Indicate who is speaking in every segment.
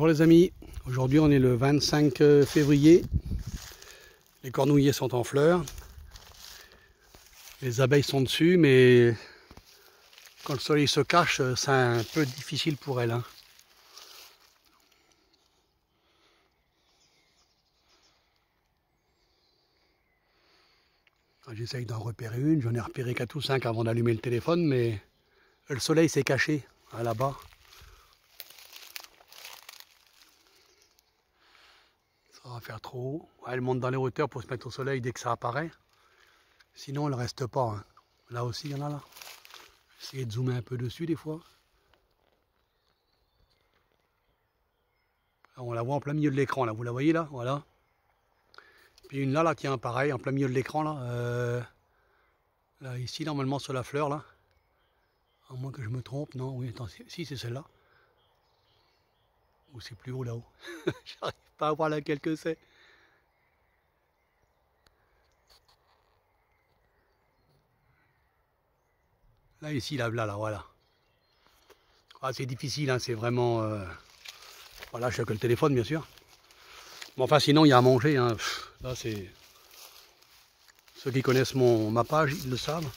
Speaker 1: Bonjour les amis, aujourd'hui on est le 25 février, les cornouillers sont en fleurs, les abeilles sont dessus, mais quand le soleil se cache, c'est un peu difficile pour elles. J'essaye d'en repérer une, j'en ai repéré 4 ou 5 avant d'allumer le téléphone, mais le soleil s'est caché là-bas. Ça va faire trop haut. Elle monte dans les hauteurs pour se mettre au soleil dès que ça apparaît. Sinon elle ne reste pas. Là aussi il y en a là. Essayez de zoomer un peu dessus des fois. Là, on la voit en plein milieu de l'écran là, vous la voyez là, voilà. Puis une là qui est un pareil en plein milieu de l'écran là. Là ici normalement sur la fleur là. À moins que je me trompe, non, oui, attends, si c'est celle-là. Ou c'est plus haut là-haut. J'arrive pas à voir laquelle que c'est. Là ici, là, voilà. Ah, c'est difficile, hein, c'est vraiment... Voilà, je suis avec le téléphone bien sûr. Bon, enfin sinon il y a à manger. Hein. Là c'est... Ceux qui connaissent ma page, ils le savent.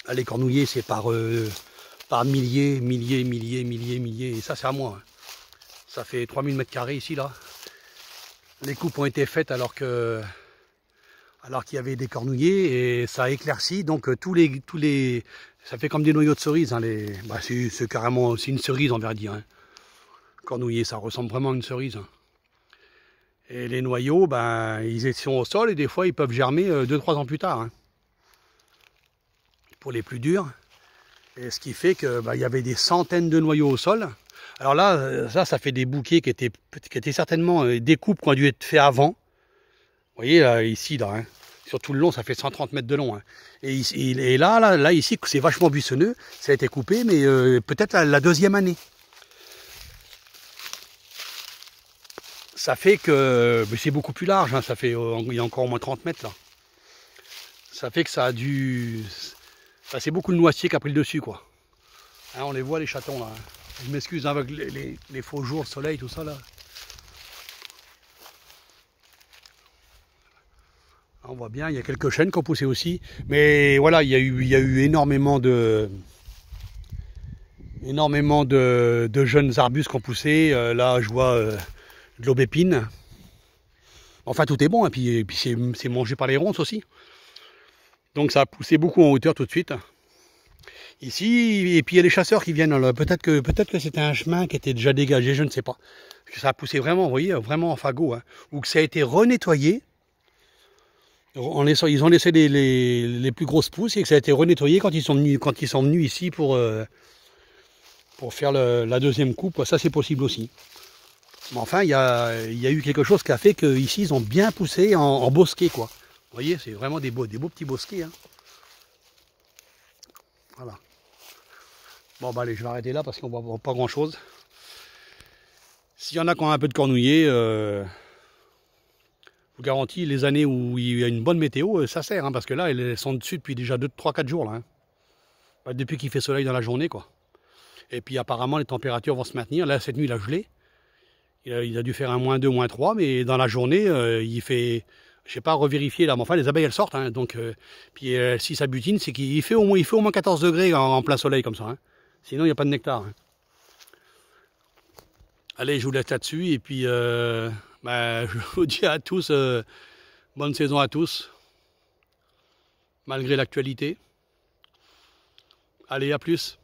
Speaker 1: Là, les cornouillers c'est par milliers. Et ça c'est à moi. Hein. Ça fait 3000 m² ici là. Les coupes ont été faites alors qu'il y avait des cornouillers et ça a éclairci. Donc tous les... Ça fait comme des noyaux de cerise. Hein, c'est carrément aussi une cerise on va dire. Hein. Cornouiller, ça ressemble vraiment à une cerise. Et les noyaux, ils sont au sol et des fois ils peuvent germer 2-3 ans plus tard. Hein. Pour les plus durs. Et ce qui fait que il y avait des centaines de noyaux au sol. Alors là, ça fait des bouquets qui étaient certainement des coupes qui ont dû être faits avant. Vous voyez là, ici, là, hein. Sur tout le long, ça fait 130 mètres de long. Hein. Et là, ici, c'est vachement buissonneux. Ça a été coupé, mais peut-être la deuxième année. Ça fait que c'est beaucoup plus large, hein, il y a encore au moins 30 mètres là. Ça fait que ça a dû... c'est beaucoup de noisetiers qui a pris le dessus quoi. Hein, on les voit les chatons là. Hein. Je m'excuse hein, avec les faux jours, le soleil, tout ça là. On voit bien, il y a quelques chênes qui ont poussé aussi. Mais voilà, il y a eu énormément de jeunes arbustes qui ont poussé. Là je vois... de l'aubépine. Enfin tout est bon, et puis c'est mangé par les ronces aussi. Donc ça a poussé beaucoup en hauteur tout de suite. Ici, et puis il y a les chasseurs qui viennent. Peut-être que c'était un chemin qui était déjà dégagé, je ne sais pas. Parce que ça a poussé vraiment, vous voyez, vraiment en fagot. Hein. Ou que ça a été renettoyé. Ils ont laissé les plus grosses pousses et que ça a été renettoyé quand ils sont venus ici pour faire la deuxième coupe. Ça c'est possible aussi. Mais enfin, il y a eu quelque chose qui a fait qu'ici, ils ont bien poussé en bosquet, quoi. Vous voyez, c'est vraiment des beaux petits bosquets. Hein. Voilà. Bon, allez, je vais arrêter là parce qu'on ne voit pas grand-chose. S'il y en a qui ont un peu de cornouiller, je vous garantis, les années où il y a une bonne météo, ça sert. Hein, parce que là, elles sont dessus depuis déjà 3-4 jours. Là, hein. Depuis qu'il fait soleil dans la journée, quoi. Et puis apparemment, les températures vont se maintenir. Là, cette nuit, il a gelé. Il a dû faire un -2, -3, mais dans la journée, il fait, je sais pas, revérifier là, mais enfin les abeilles elles sortent, hein, donc, puis si ça butine, c'est qu'il fait au moins 14 degrés en plein soleil comme ça, hein. Sinon il n'y a pas de nectar. Hein. Allez, je vous laisse là-dessus, et puis je vous dis à tous, bonne saison à tous, malgré l'actualité. Allez, à plus.